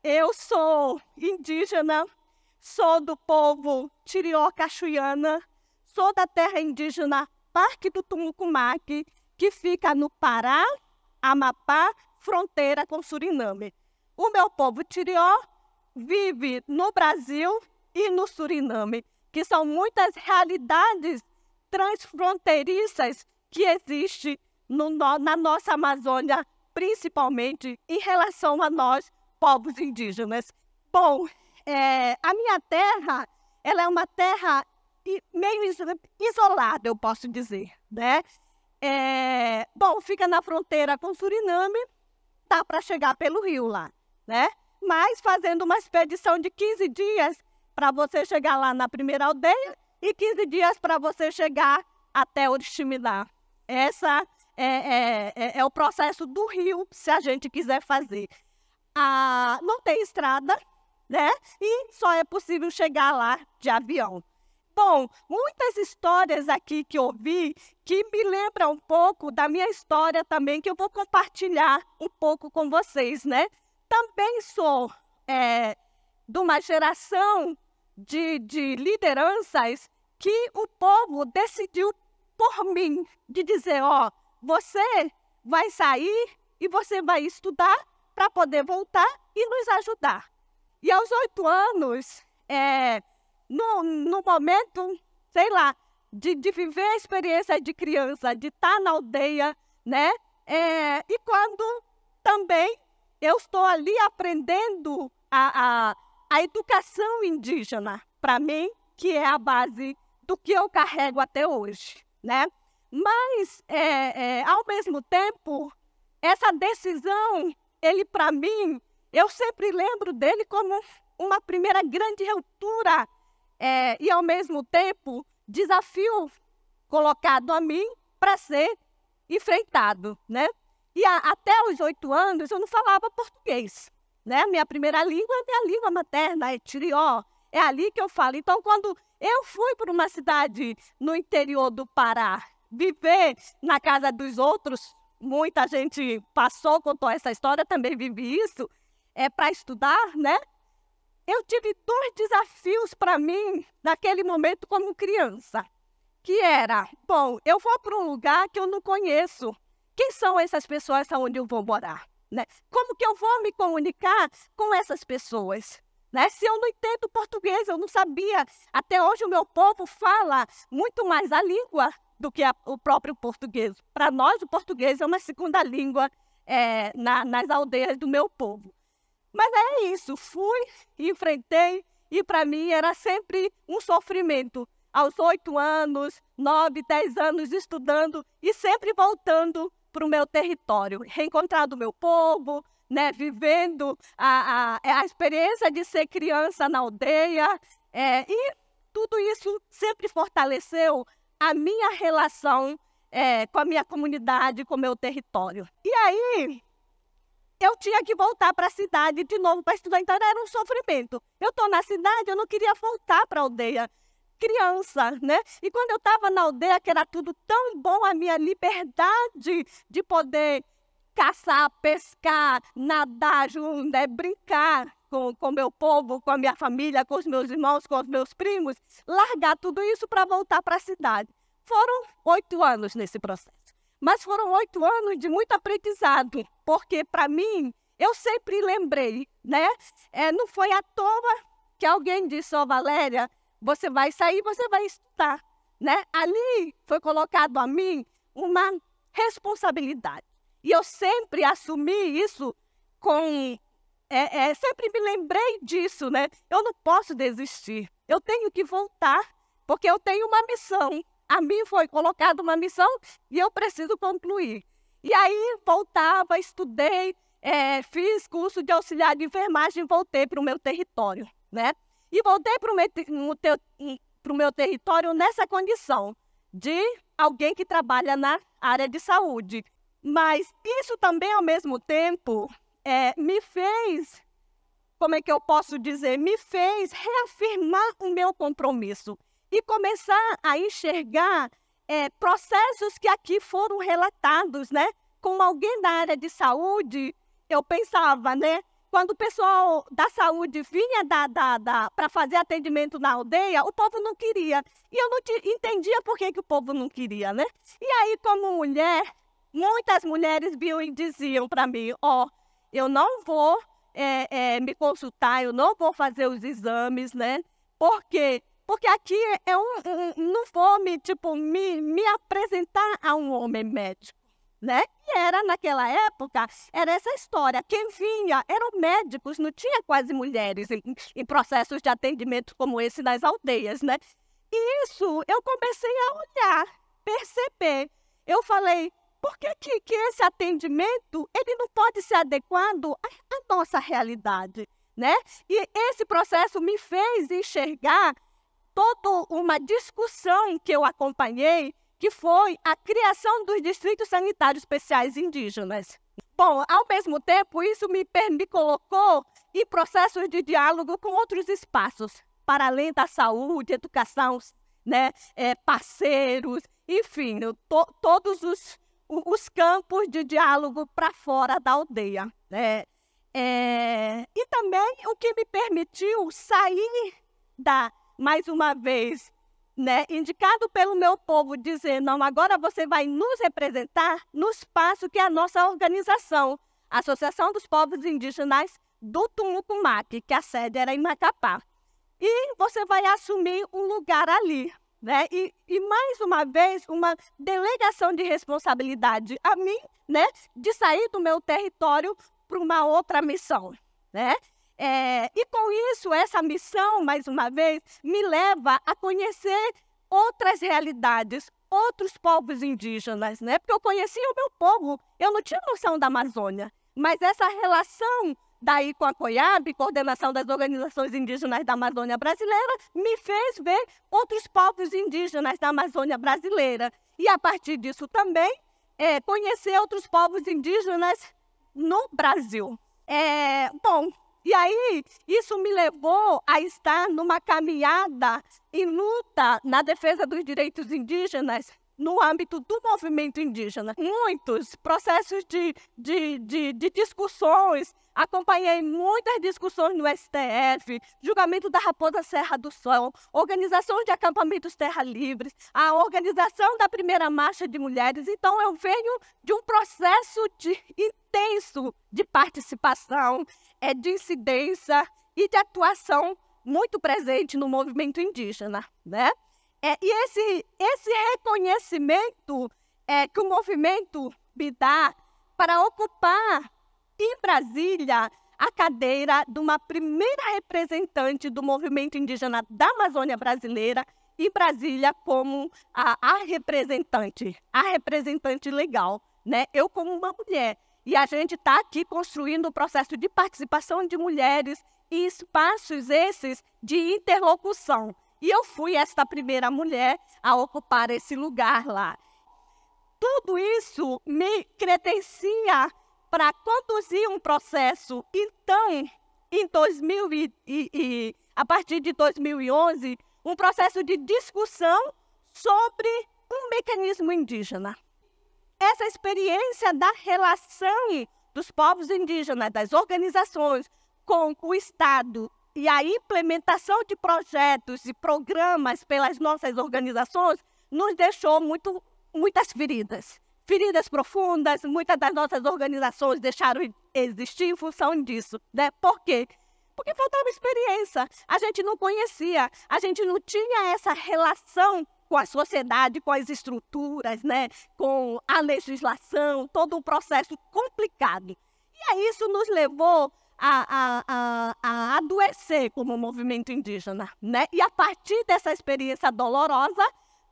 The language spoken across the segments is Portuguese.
eu sou indígena, sou do povo Tirió-Cachuiana, sou da terra indígena Parque do Tumucumaque, que fica no Pará, Amapá, fronteira com Suriname. O meu povo Tirió vive no Brasil e no Suriname, que são muitas realidades transfronteiriças que existem na nossa Amazônia, principalmente em relação a nós, povos indígenas. Bom, a minha terra, ela é uma terra meio isolada, eu posso dizer, né? Bom, fica na fronteira com Suriname, dá para chegar pelo rio lá, né? Mas fazendo uma expedição de 15 dias para você chegar lá na primeira aldeia e 15 dias para você chegar até Oriximiná. Essa é o processo do rio, se a gente quiser fazer. Não tem estrada, né? E só é possível chegar lá de avião. Bom, muitas histórias aqui que eu ouvi que me lembram um pouco da minha história também, que eu vou compartilhar um pouco com vocês, né? Também sou de uma geração de lideranças que o povo decidiu por mim, de dizer, ó, você vai sair e você vai estudar para poder voltar e nos ajudar. E aos 8 anos, no momento, sei lá, de viver a experiência de criança, de estar na aldeia, né? E quando também eu estou ali aprendendo a educação indígena, para mim, que é a base do que eu carrego até hoje, né? Mas, ao mesmo tempo, essa decisão, ele para mim, eu sempre lembro dele como uma primeira grande ruptura e, ao mesmo tempo, desafio colocado a mim para ser enfrentado, né? E até os 8 anos eu não falava português, né? Minha primeira língua é minha língua materna, é Tirió, é ali que eu falo. Então, quando eu fui para uma cidade no interior do Pará, viver na casa dos outros, muita gente passou, contou essa história, também vivi isso, para estudar, né? Eu tive 2 desafios para mim naquele momento como criança, que era, bom, eu vou para um lugar que eu não conheço. Quem são essas pessoas onde eu vou morar? Né? Como que eu vou me comunicar com essas pessoas? Né? Se eu não entendo português, eu não sabia. Até hoje o meu povo fala muito mais a língua do que o próprio português. Para nós, o português é uma segunda língua nas aldeias do meu povo. Mas é isso, fui, enfrentei, e para mim era sempre um sofrimento. Aos 8 anos, 9, 10 anos estudando e sempre voltando para o meu território, reencontrando o meu povo, né, vivendo a experiência de ser criança na aldeia. E tudo isso sempre fortaleceu a minha relação com a minha comunidade, com o meu território. E aí, eu tinha que voltar para a cidade de novo para estudar, então era um sofrimento. Eu estou na cidade, eu não queria voltar para a aldeia. Criança, né? E quando eu estava na aldeia, que era tudo tão bom, a minha liberdade de poder caçar, pescar, nadar, né? Brincar com o meu povo, com a minha família, com os meus irmãos, com os meus primos, largar tudo isso para voltar para a cidade. Foram 8 anos nesse processo. Mas foram 8 anos de muito aprendizado, porque, para mim, eu sempre lembrei, né? Não foi à toa que alguém disse, ó, Valéria, você vai sair, você vai estudar, né? Ali foi colocado a mim uma responsabilidade. E eu sempre assumi isso sempre me lembrei disso, né? Eu não posso desistir, eu tenho que voltar, porque eu tenho uma missão. A mim foi colocada uma missão e eu preciso concluir. E aí voltava, estudei, fiz curso de auxiliar de enfermagem e voltei para o meu território, né? E voltei para o meu território nessa condição de alguém que trabalha na área de saúde. Mas isso também, ao mesmo tempo, me fez, como é que eu posso dizer, me fez reafirmar o meu compromisso e começar a enxergar processos que aqui foram relatados, né? Como alguém da área de saúde, eu pensava, né? quando o pessoal da saúde vinha para fazer atendimento na aldeia, o povo não queria. E eu não entendia por que o povo não queria, né? E aí, como mulher, muitas mulheres vinham e diziam para mim, eu não vou me consultar, eu não vou fazer os exames, né? Por quê? Porque aqui eu não vou me apresentar a um homem médico, né? E naquela época, era essa história. Quem vinha eram médicos, não tinha quase mulheres em processos de atendimento como esse nas aldeias, né? E isso eu comecei a olhar, perceber. Eu falei, por que esse atendimento ele não pode ser adequado à nossa realidade, né? E esse processo me fez enxergar toda uma discussão que eu acompanhei, que foi a criação dos distritos sanitários especiais indígenas. Bom, ao mesmo tempo, isso me colocou em processos de diálogo com outros espaços, para além da saúde, educação, né, parceiros, enfim, todos os campos de diálogo para fora da aldeia, né? E também o que me permitiu sair mais uma vez, né, indicado pelo meu povo, dizer, não, agora você vai nos representar no espaço que é a nossa organização, a Associação dos Povos Indígenas do Tumucumaque, que a sede era em Macapá. E você vai assumir um lugar ali, né? E mais uma vez, uma delegação de responsabilidade a mim, né, de sair do meu território para uma outra missão, né? E com isso, essa missão, mais uma vez, me leva a conhecer outras realidades, outros povos indígenas, né? Porque eu conhecia o meu povo, eu não tinha noção da Amazônia, mas essa relação daí com a COIAB, Coordenação das Organizações Indígenas da Amazônia Brasileira, me fez ver outros povos indígenas da Amazônia Brasileira. E a partir disso também, conhecer outros povos indígenas no Brasil. Bom, e aí, isso me levou a estar numa caminhada em luta na defesa dos direitos indígenas no âmbito do movimento indígena. Muitos processos de discussões, acompanhei muitas discussões no STF, julgamento da Raposa Serra do Sol, organização de acampamentos terra livres, a organização da primeira marcha de mulheres. Então, eu venho de um processo intenso de participação, de incidência e de atuação muito presente no movimento indígena, né? E esse reconhecimento que o movimento me dá para ocupar em Brasília a cadeira de uma primeira representante do movimento indígena da Amazônia brasileira em Brasília como a representante legal, né? Eu como uma mulher. E a gente está aqui construindo o processo de participação de mulheres em espaços esses de interlocução. E eu fui esta primeira mulher a ocupar esse lugar lá. Tudo isso me credencia para conduzir um processo. Então, a partir de 2011, um processo de discussão sobre um mecanismo indígena. Essa experiência da relação dos povos indígenas, das organizações com o Estado e a implementação de projetos e programas pelas nossas organizações nos deixou muitas feridas. Feridas profundas, muitas das nossas organizações deixaram de existir em função disso, né? Por quê? Porque faltava experiência, a gente não conhecia, a gente não tinha essa relação com a sociedade, com as estruturas, né? Com a legislação, todo um processo complicado. E aí isso nos levou a adoecer como movimento indígena, né? E a partir dessa experiência dolorosa,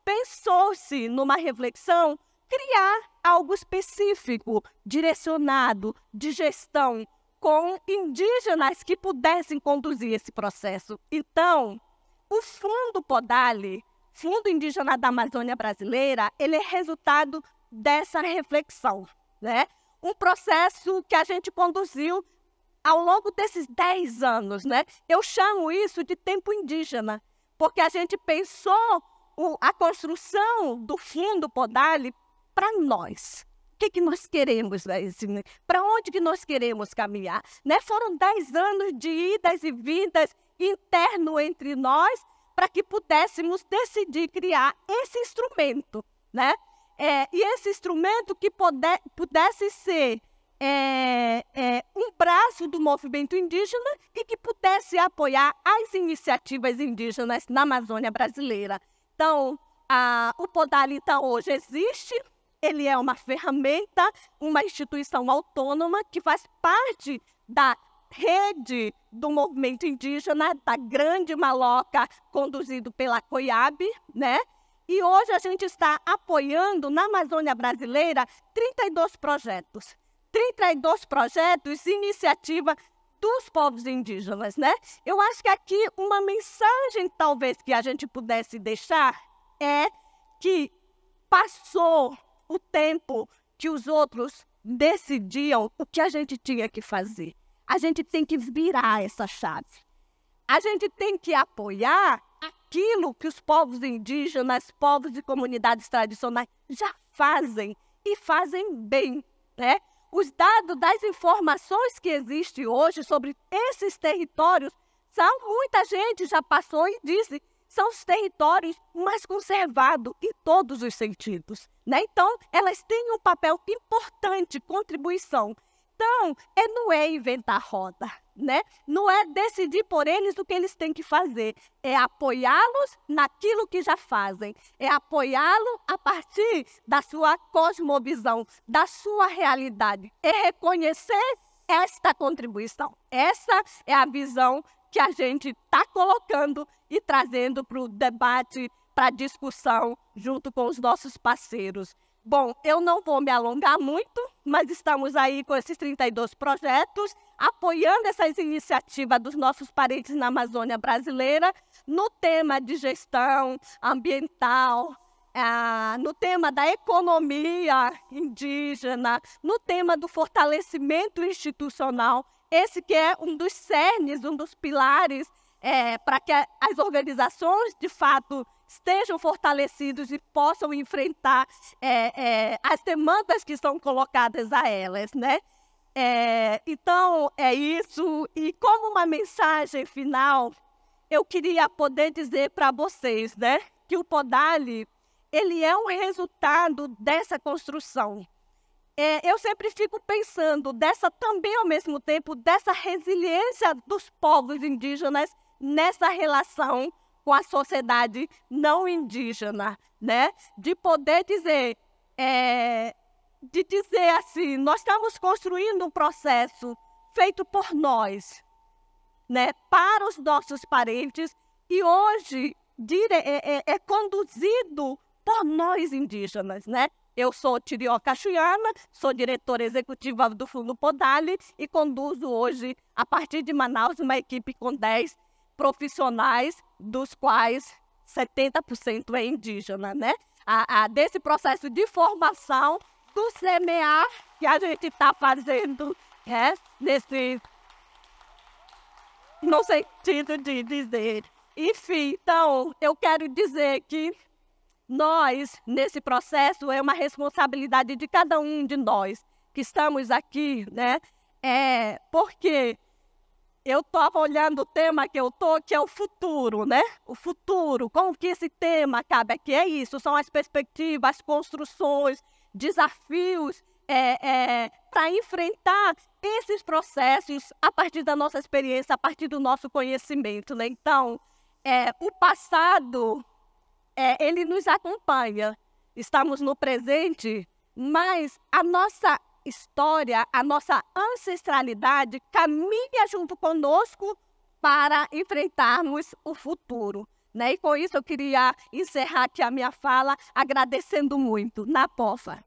pensou-se numa reflexão, criar algo específico, direcionado, de gestão, com indígenas que pudessem conduzir esse processo. Então, o Fundo Podale, Fundo Indígena da Amazônia Brasileira, ele é resultado dessa reflexão, né? Um processo que a gente conduziu ao longo desses 10 anos, né? Eu chamo isso de tempo indígena, porque a gente pensou a construção do Fundo Podale para nós, que nós queremos, né? Para onde que nós queremos caminhar? Né? Foram 10 anos de idas e vindas interno entre nós para que pudéssemos decidir criar esse instrumento, né? E esse instrumento que pudesse ser um braço do movimento indígena e que pudesse apoiar as iniciativas indígenas na Amazônia brasileira. Então, o Podal, então, hoje existe, ele é uma ferramenta, uma instituição autônoma que faz parte da rede do movimento indígena, da Grande Maloca, conduzido pela COIAB, né? E hoje a gente está apoiando na Amazônia brasileira 32 projetos. 32 projetos, iniciativa dos povos indígenas, né? Eu acho que aqui uma mensagem, talvez, que a gente pudesse deixar é que passou o tempo que os outros decidiam o que a gente tinha que fazer. A gente tem que virar essa chave. A gente tem que apoiar aquilo que os povos indígenas, povos de comunidades tradicionais já fazem e fazem bem, né? Os dados das informações que existem hoje sobre esses territórios, muita gente já passou e disse, são os territórios mais conservados em todos os sentidos, né? Então, elas têm um papel importante, contribuição. Então, não é inventar roda, né? Não é decidir por eles o que eles têm que fazer, é apoiá-los naquilo que já fazem, é apoiá-lo a partir da sua cosmovisão, da sua realidade, é reconhecer esta contribuição. Essa é a visão que a gente está colocando e trazendo para o debate, para a discussão, junto com os nossos parceiros. Bom, eu não vou me alongar muito, mas estamos aí com esses 32 projetos, apoiando essas iniciativas dos nossos parentes na Amazônia brasileira, no tema de gestão ambiental, no tema da economia indígena, no tema do fortalecimento institucional, esse que é um dos cernes, um dos pilares para que as organizações, de fato, estejam fortalecidos e possam enfrentar as demandas que são colocadas a elas, né? Então, é isso. E como uma mensagem final, eu queria poder dizer para vocês, né, que o Podal, ele é um resultado dessa construção. Eu sempre fico pensando também, ao mesmo tempo, dessa resiliência dos povos indígenas nessa relação com a sociedade não indígena, né? De poder dizer, assim, nós estamos construindo um processo feito por nós, né? Para os nossos parentes, e hoje é conduzido por nós indígenas, né? Eu sou Tirió Cachuiana, sou diretora executiva do Fundo Podal e conduzo hoje, a partir de Manaus, uma equipe com 10 profissionais, dos quais 70% é indígena, né? Desse processo de formação do semear que a gente está fazendo, no sentido de dizer. Enfim, então, eu quero dizer que nós, nesse processo, é uma responsabilidade de cada um de nós que estamos aqui, né? Porque eu estava olhando o tema que eu estou, que é o futuro, né? O futuro, como que esse tema cabe aqui? É isso, são as perspectivas, as construções, desafios para enfrentar esses processos a partir da nossa experiência, a partir do nosso conhecimento, né? Então, o passado, ele nos acompanha, estamos no presente, mas a nossa história, a nossa ancestralidade caminha junto conosco para enfrentarmos o futuro, né? E com isso eu queria encerrar aqui a minha fala agradecendo muito. Na POFA.